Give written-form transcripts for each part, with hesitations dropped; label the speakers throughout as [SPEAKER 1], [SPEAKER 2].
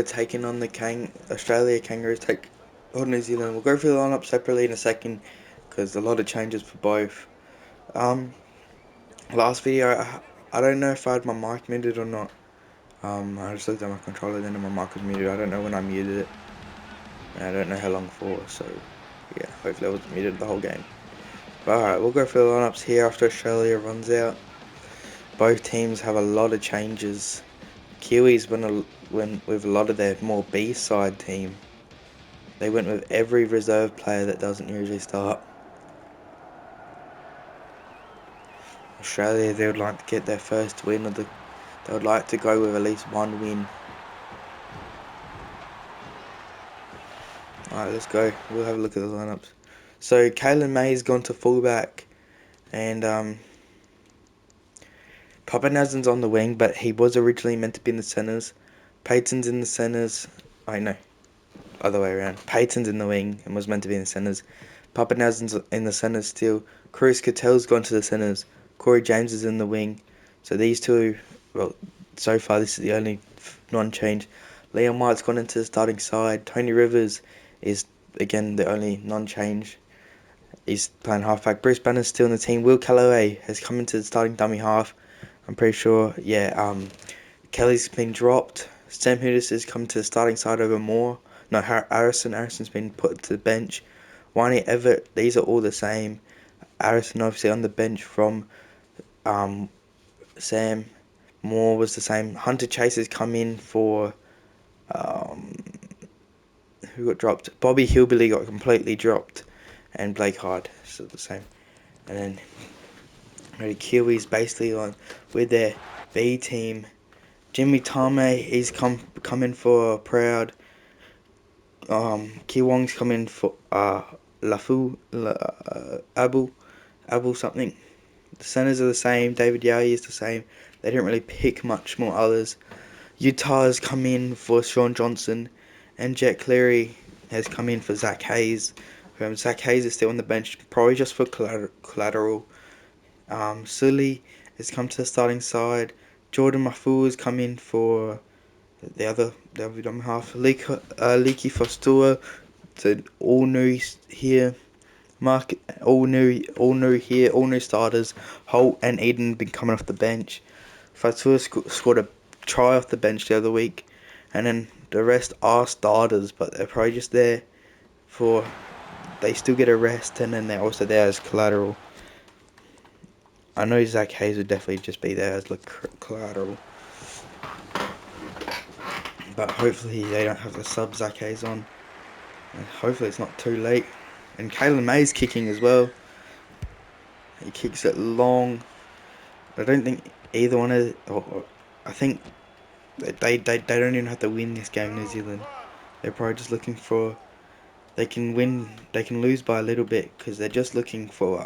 [SPEAKER 1] taking on the Australia Kangaroos take on New Zealand. We'll go through the lineup separately in a second because a lot of changes for both. Um, Last video, I don't know if I had my mic muted or not. I just looked at my controller, then my mic was muted. I don't know when I muted it. And I don't know how long for. So yeah, hopefully I wasn't muted the whole game. But alright, we'll go through the lineups here after Australia runs out. Both teams have a lot of changes. Kiwis went with a lot of their more B-side team. They went with every reserve player that doesn't usually start. Australia, they would like to get their first win of the. They would like to go with at least one win. Alright, let's go. We'll have a look at the lineups. So Kalen May's gone to fullback, and Papanazan's on the wing, but he was originally meant to be in the centres. Peyton's in the centres. I know, other way around. Peyton's in the wing and was meant to be in the centres. Papanazan's in the centres still. Cruz Catel's gone to the centres. Corey James is in the wing. So these two, well, so far this is the only non-change. Liam White's gone into the starting side. Tony Rivers is, again, the only non-change. He's playing halfback. Bruce Banner's still in the team. Will Calloway has come into the starting dummy half. I'm pretty sure, yeah, Kelly's been dropped. Sam Hudis has come to the starting side over Moore. No, Harrison's been put to the bench. Wani Everett, these are all the same. Harrison obviously on the bench from Sam. Moore was the same. Hunter Chase has come in for who got dropped? Bobby Hillbilly got completely dropped, and Blake Hard, so the same. And then the Kiwis basically on with their B team. Jimmy Tame, he's come in for Proud. Kiwong's come in for Abu something. The centers are the same. David Yowie is the same. They didn't really pick much more others. Utah has come in for Sean Johnson, and Jet Cleary has come in for Zach Hayes. Zach Hayes is still on the bench, probably just for collateral. Sully has come to the starting side. Jordan Mafu has come in for the other half. Leaky Fostua, so all new here. Mark, all new here, all new starters. Holt and Eden been coming off the bench. Fatua scored a try off the bench the other week, and then the rest are starters, but they're probably just there for. They still get a rest, and then they're also there as collateral. I know Zach Hayes would definitely just be there as collateral, but hopefully they don't have to sub Zach Hayes on. And hopefully it's not too late. And Kalen May's kicking as well. He kicks it long. I don't think either one of. I think they don't even have to win this game, New Zealand. They're probably just looking for. They can win. They can lose by a little bit because they're just looking for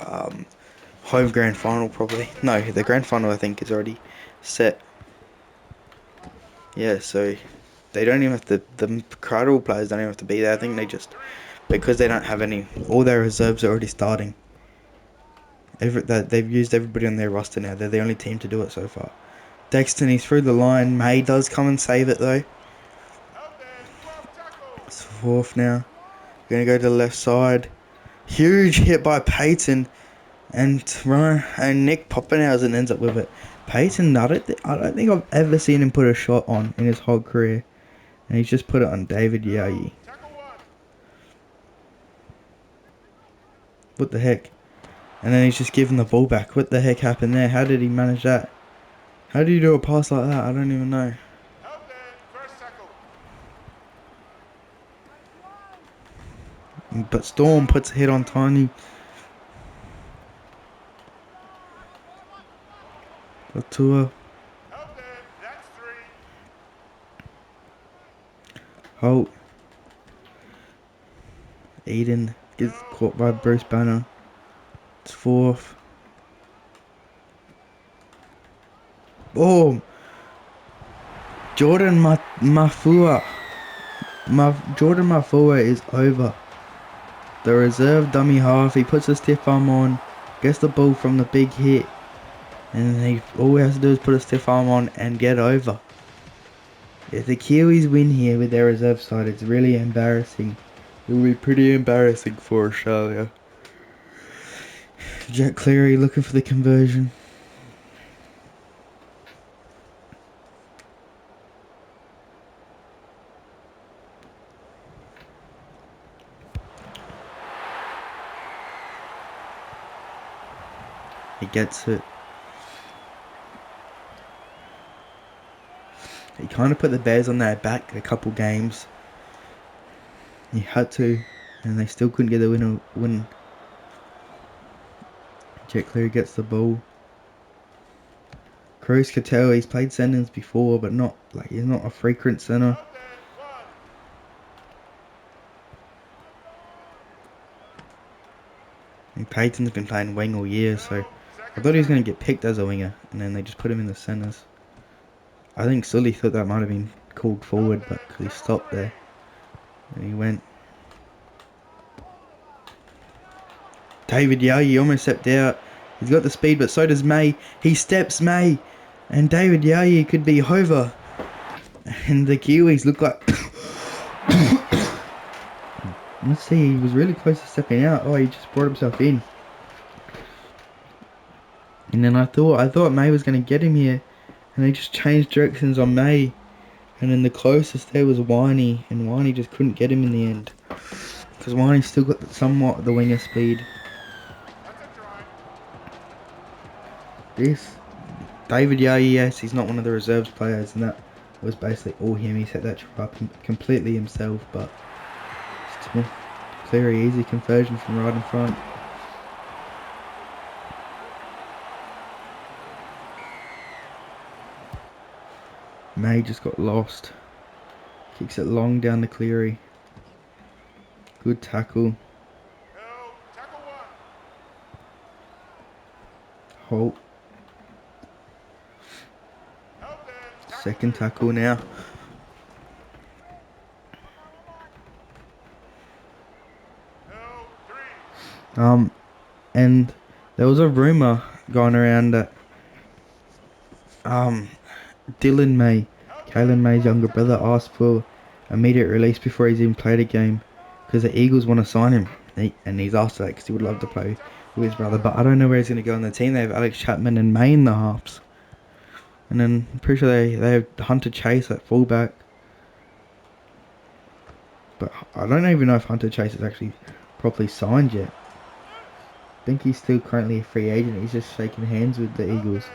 [SPEAKER 1] home grand final probably. No, the grand final I think is already set. Yeah, so they don't even have to. The collateral players don't even have to be there. I think they just, because they don't have any. All their reserves are already starting. They've used everybody on their roster now. They're the only team to do it so far. Dexton, he's through the line. May does come and save it though. It's fourth now. We're gonna go to the left side. Huge hit by Peyton, and Nick Poppenhausen ends up with it. Peyton, I don't think I've ever seen him put a shot on in his whole career, and he's just put it on David Yowie. What the heck? And then he's just given the ball back. What the heck happened there? How did he manage that? How do you do a pass like that? I don't even know. But Storm puts a hit on Tiny. Latua. Holt. Eden gets caught by Bruce Banner. It's fourth. Boom. Jordan Mafua. Jordan Mafua is over. The reserve dummy half. He puts a stiff arm on. Gets the ball from the big hit. And all he has to do is put a stiff arm on and get over. If the Kiwis win here with their reserve side, it's really embarrassing. It will be pretty embarrassing for Australia. Jack Cleary looking for the conversion. He gets it. He kind of put the Bears on their back a couple games. He had to, and they still couldn't get the win. Jack Cleary gets the ball. Cruz could tell he's played centers before, but not like he's not a frequent center. And Payton's been playing wing all year, so I thought he was going to get picked as a winger, and then they just put him in the centers. I think Sully thought that might have been called forward, but because he stopped there, and he went. David Yagi almost stepped out. He's got the speed, but so does May. He steps May, and David Yagi could be over. And the Kiwis look like. Let's see, he was really close to stepping out. Oh, he just brought himself in. And then I thought May was going to get him here, and they just changed directions on May. And then the closest there was Winey, and Winey just couldn't get him in the end. Because Winey still got somewhat the winger speed. This David Yagi, yes, he's not one of the reserves players, and that was basically all him. He set that trap up completely himself, but still, very easy conversion from right in front. May just got lost. Kicks it long down to Cleary. Good tackle. Holt. Second tackle now. And there was a rumour going around that Dylan May, Kalen May's younger brother, asked for immediate release before he's even played a game because the Eagles want to sign him, and he's asked that because he would love to play with his brother. But I don't know where he's going to go on the team. They have Alex Chapman and May in the halves, and then I'm pretty sure they have Hunter Chase at fullback. But I don't even know if Hunter Chase is actually properly signed yet. I think he's still currently a free agent. He's just shaking hands with the Eagles.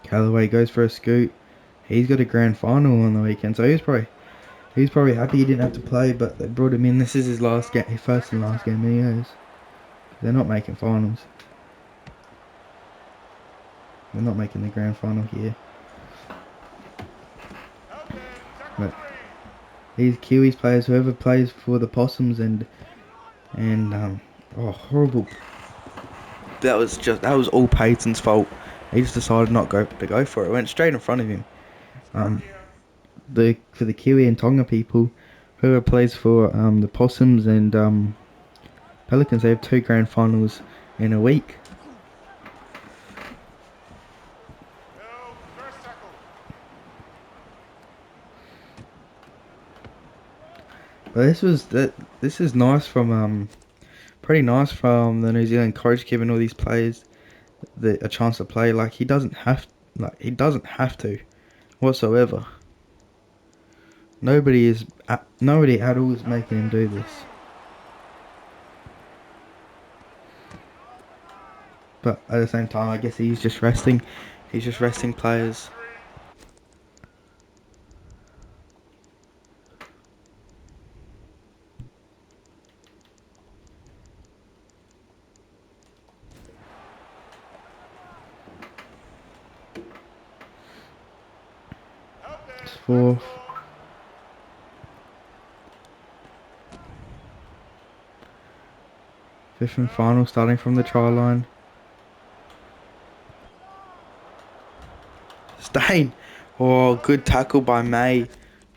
[SPEAKER 1] Callaway goes for a scoot. He's got a grand final on the weekend, so he's probably happy he didn't have to play. But they brought him in. This is his last game, his first and last game he has. They're not making finals. They're not making the grand final here. But these Kiwis players, whoever plays for the Possums and oh, horrible. That was all Payton's fault. He just decided not to go for it. It went straight in front of him. For the Kiwi and Tonga people, whoever plays for the Possums and Pelicans, they have 2 grand finals in a week. But this is nice from pretty nice from the New Zealand coach, giving all these players a chance to play. Like he doesn't have to whatsoever. Nobody at all is making him do this. But at the same time, I guess he's just resting. He's just resting players. It's 4th. Fifth and final, starting from the try line. Stain. Oh, good tackle by May.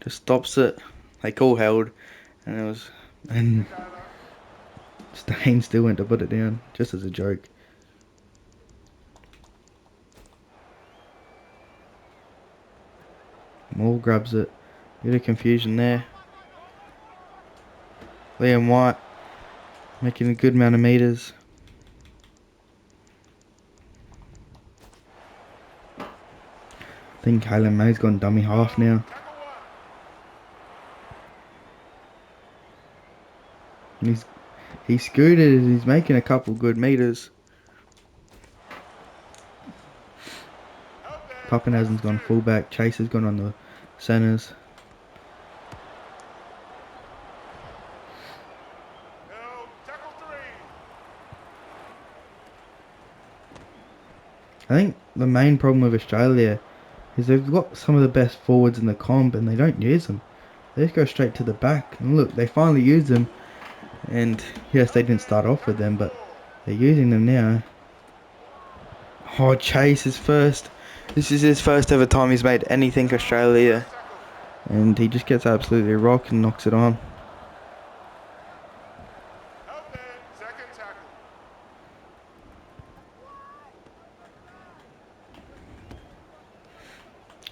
[SPEAKER 1] Just stops it. They all held, and Stain still went to put it down, just as a joke. Moore grabs it. Bit of confusion there. Liam White making a good amount of meters. I think Kalen May's gone dummy half now. And he's scooted. He's making a couple good meters. Pappenhausen's gone fullback. Chase has gone on the centres. I think the main problem with Australia is they've got some of the best forwards in the comp and they don't use them. They just go straight to the back. And look, they finally used them. And yes, they didn't start off with them, but they're using them now. Oh, Chase is first. This is his first ever time he's made anything Australia. And he just gets absolutely rocked and knocks it on.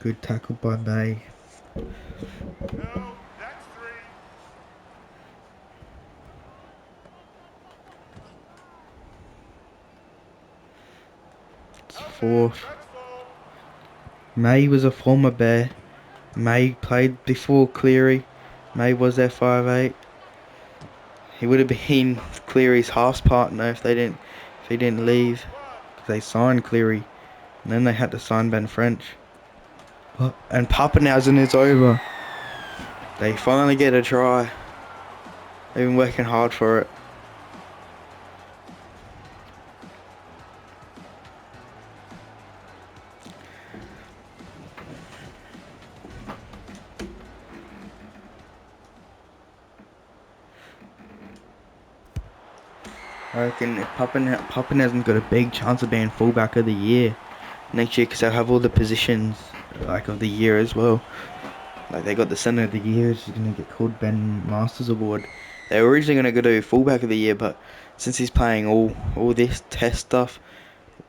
[SPEAKER 1] Good tackle by Bay. It's fourth. May was a former Bear. May played before Cleary. May was their 5'8". He would have been Cleary's halves partner if he didn't leave. Because they signed Cleary. And then they had to sign Ben French. And Pappenhausen is over. They finally get a try. They've been working hard for it. I reckon Pappenhausen's got a big chance of being fullback of the year next year because they'll have all the positions like of the year as well. Like they got the centre of the year, which is going to get called Ben Masters Award. They were originally going to go to fullback of the year, but since he's playing all this test stuff,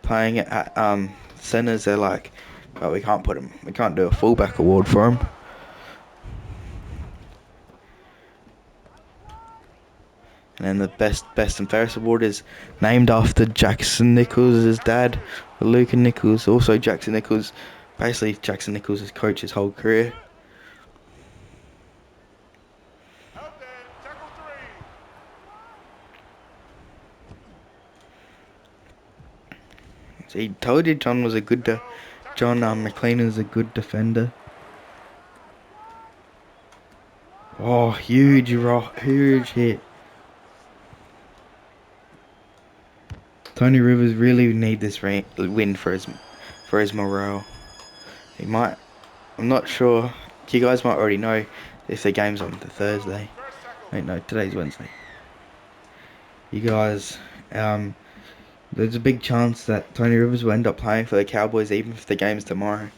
[SPEAKER 1] playing at centres, they're like, well, we can't do a fullback award for him. And then the best and fairest award is named after Jackson Nichols' dad, Luke Nichols. Also Jackson Nichols, basically Jackson Nichols has coached his whole career. So he told you John McLean is a good defender. Oh, huge hit. Tony Rivers really need this win for his morale. He might. I'm not sure. You guys might already know if the game's on the Thursday. Wait, no, today's Wednesday. You guys, there's a big chance that Tony Rivers will end up playing for the Cowboys even if the game's tomorrow.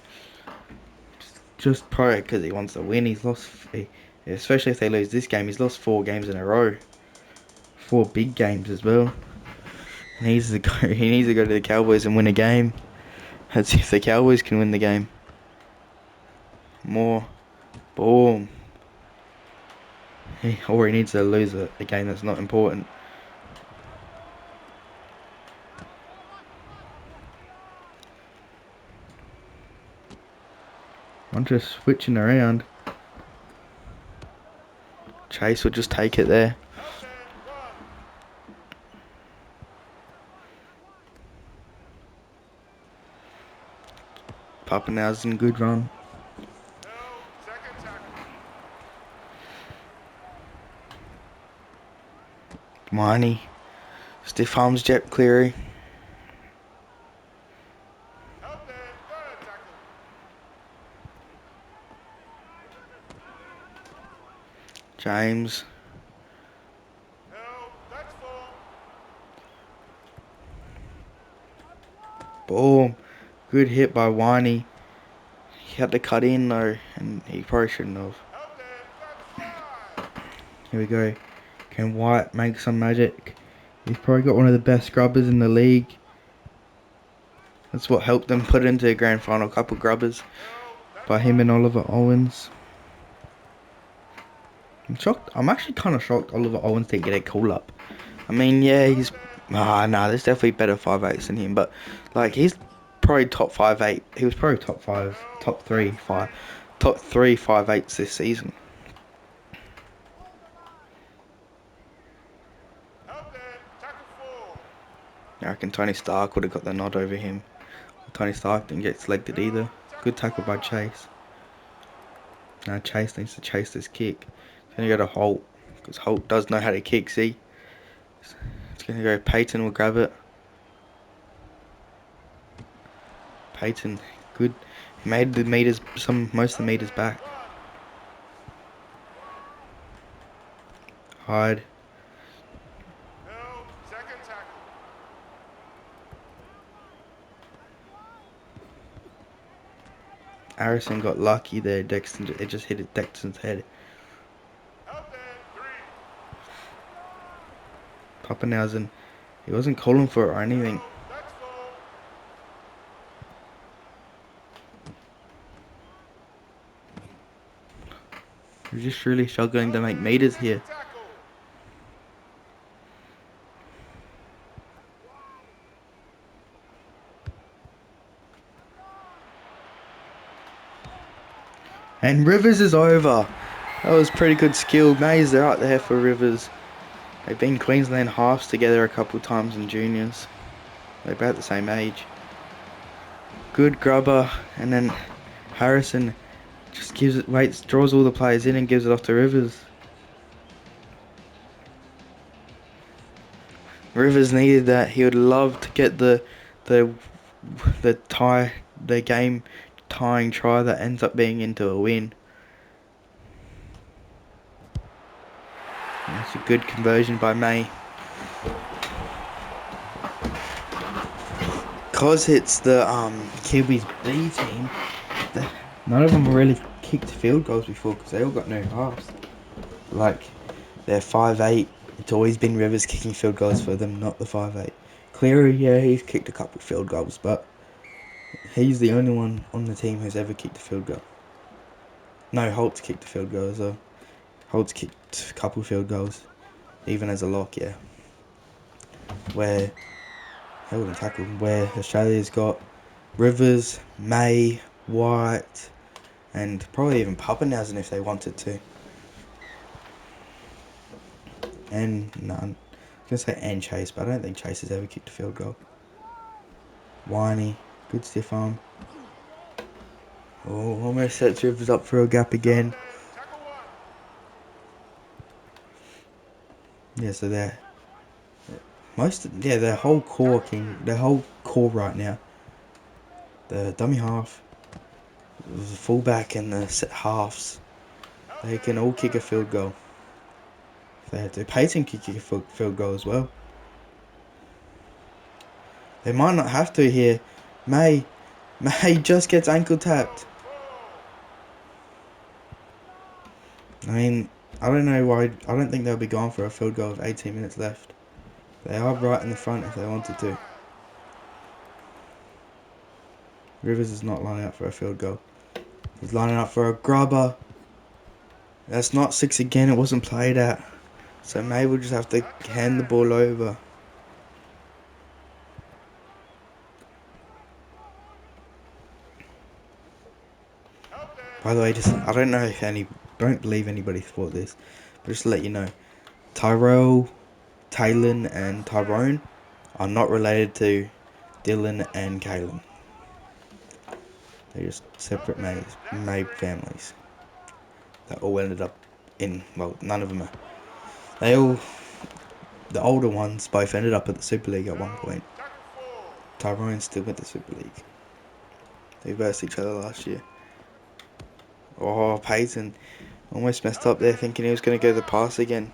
[SPEAKER 1] Just probably because he wants to win. He's lost, especially if they lose this game. He's lost 4 games in a row. 4 big games as well. He needs to go to the Cowboys and win a game. Let's see if the Cowboys can win the game. More. Boom. He needs to lose a game that's not important. I'm just switching around. Chase will just take it there. Pappenhausen, good run. Miney. Stiff arms Jet Cleary. James. Boom. Good hit by Winey. He had to cut in though, and he probably shouldn't have. Here we go. Can White make some magic? He's probably got one of the best grubbers in the league. That's what helped them put into a grand final. Couple grubbers. by him and Oliver Owens. I'm shocked. I'm actually kind of shocked Oliver Owens didn't get a call up. I mean, yeah, he's there's definitely better 5'8" than him, but like he's probably top 5'8". He was probably top 3 5'8" this season. I reckon Tony Stark would have got the nod over him. Tony Stark didn't get selected either. Good tackle by Chase. Now Chase needs to chase this kick. It's going to go to Holt, because Holt does know how to kick, see? It's going to go, Peyton will grab it. Peyton, good. He made the meters, most of the meters back. Hyde. Harrison got lucky there. Dexton, it just hit Dexton's head. Pappenhausen, he wasn't calling for it or anything. We're just really struggling to make meters here. And Rivers is over. That was pretty good skill. Mays, they're out there for Rivers. They've been Queensland halves together a couple times in juniors. They're about the same age. Good grubber, and then Harrison just gives it, draws all the players in and gives it off to Rivers. Rivers needed that. He would love to get the game tying try that ends up being into a win. That's a good conversion by May. Because it's the Kiwis B team, none of them really kicked field goals before because they all got no halves. Like, they're 5'8". It's always been Rivers kicking field goals for them, not the 5'8". Cleary, yeah, he's kicked a couple field goals, but he's the only one on the team who's ever kicked a field goal. No, Holt's kicked a field goal as well. Holt's kicked a couple field goals, even as a lock, yeah. Where Australia's got Rivers, May, White, and probably even Pappenhausen if they wanted to. And none. I was going to say and Chase, but I don't think Chase has ever kicked a field goal. Winey, good stiff arm. Oh, almost sets Rivers up for a gap again. Yeah, so they're their whole core right now. The dummy half, the fullback, and the halves, they can all kick a field goal. If they had to. Peyton can kick a field goal as well. They might not have to here. May just gets ankle tapped. I mean, I don't know why. I don't think they'll be going for a field goal with 18 minutes left. They are right in the front if they wanted to. Rivers is not lining up for a field goal. He's lining up for a grubber. That's not 6 again. It wasn't played at. So May will just have to hand the ball over. By the way, I don't know if don't believe anybody thought this, but just to let you know, Tyrell, Taylon, and Tyrone are not related to Dylan and Kalen. They're just separate May families that all ended up in, well, none of them are. The older ones both ended up at the Super League at one point. Tyrone's still with the Super League. They versed each other last year. Oh, Peyton almost messed up there, thinking he was going to go the pass again.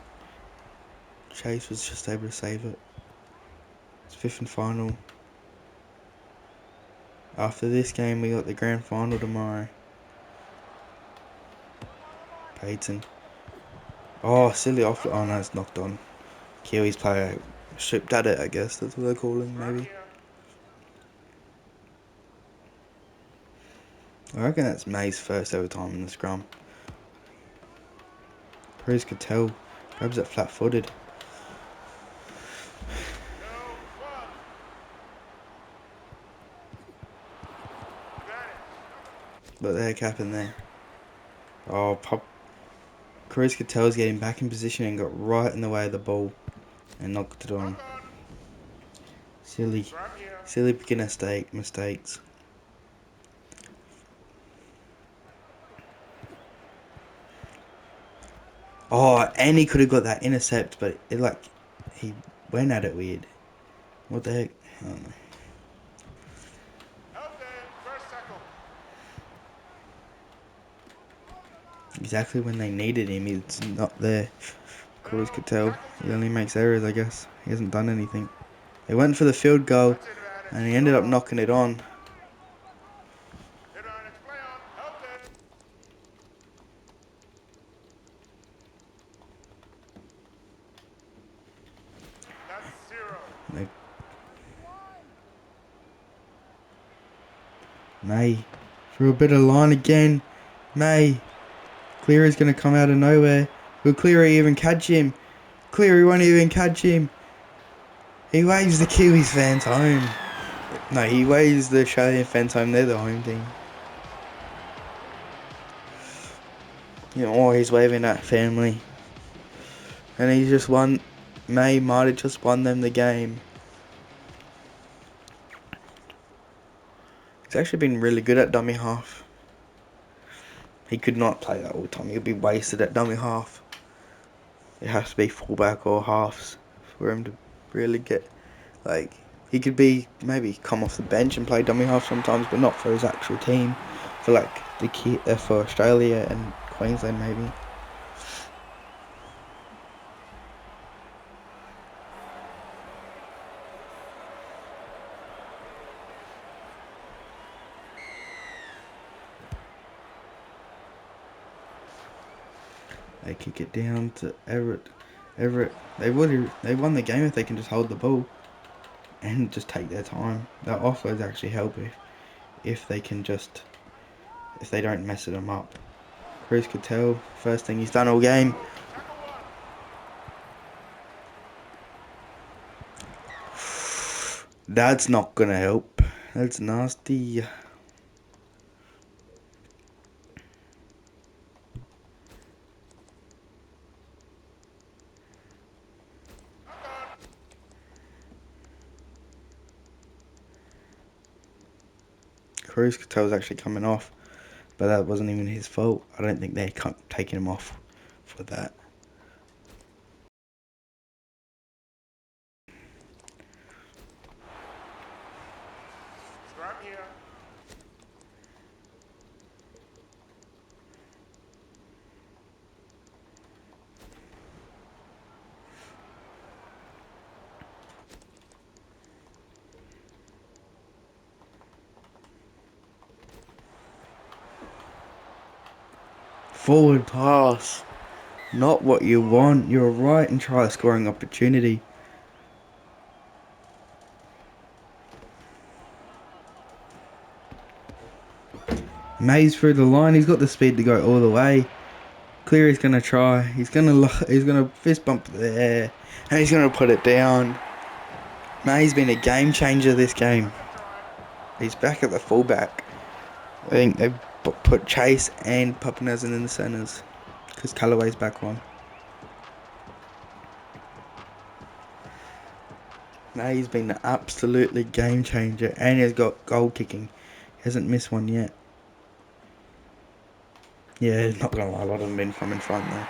[SPEAKER 1] Chase was just able to save it. It's 5th and final. After this game, we got the grand final tomorrow. Peyton. Oh, silly off. Oh no, it's knocked on. Kiwis player stripped at it, I guess. That's what they're calling, maybe. I reckon that's May's first ever time in the scrum. Cruz could tell. Grabs it flat-footed. What the heck happened there? Oh, Cruz could tell was getting back in position and got right in the way of the ball and knocked it on. Silly beginner mistakes. Oh, and he could have got that intercept, but he went at it weird. What the heck? I don't know. Exactly when they needed him, he's not there. Cruz could tell. He only makes errors, I guess. He hasn't done anything. They went for the field goal, and he ended up knocking it on. May, through a bit of line again. May. Cleary's going to come out of nowhere. Will Cleary even catch him? Cleary won't even catch him. He waves the Kiwis fans home. No, he waves the Australian fans home. They're the home team. You know, he's waving at family. And he's just won. May might have just won them the game. He's actually been really good at dummy half. He could not play that all the time. He'd be wasted at dummy half. It has to be fullback or halves for him to really get, like, he could be maybe come off the bench and play dummy half sometimes, but not for his actual team. For like for Australia and Queensland maybe. They kick it down to Everett. They won the game if they can just hold the ball and just take their time. Their offloads actually help if they can just, if they don't mess them up. Cruz could tell, first thing he's done all game. That's not gonna help. That's nasty. Cruz could tell was actually coming off, but that wasn't even his fault. I don't think they're taking him off for that. Forward pass. Not what you want. You're right and try a scoring opportunity. May's through the line. He's got the speed to go all the way. Cleary's gonna try. He's gonna fist bump there, and he's gonna put it down. May's been a game changer this game. He's back at the fullback. I think they've put Chase and Papanezen in the centres because Callaway's back on. May's been an absolutely game changer, and he's got goal kicking. He hasn't missed one yet. Yeah, not gonna lie, a lot of them been from in front there.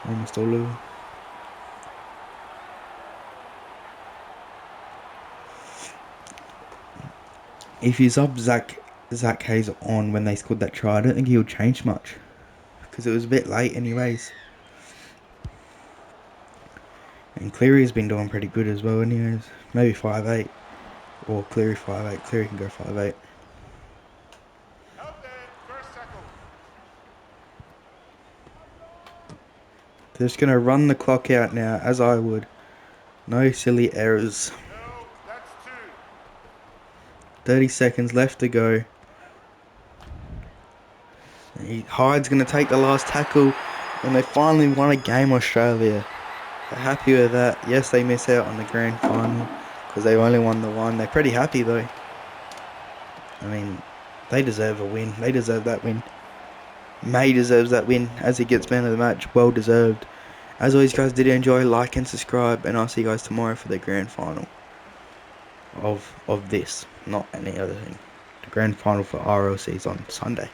[SPEAKER 1] Almost all of them. If you sub Zach Hayes on when they scored that try, I don't think he'll change much because it was a bit late anyways. And Cleary's been doing pretty good as well anyways. Maybe 5'8", or Cleary 5'8". Cleary can go 5'8". They're just going to run the clock out now, as I would. No silly errors. 30 seconds left to go. Hyde's going to take the last tackle, and they finally won a game, Australia. They're happy with that. Yes, they miss out on the grand final because they only won the one. They're pretty happy though. I mean, they deserve a win. They deserve that win. May deserves that win as he gets man of the match. Well deserved. As always, guys, did you enjoy? Like and subscribe, and I'll see you guys tomorrow for the grand final of this, not any other thing. The grand final for RLC is on Sunday.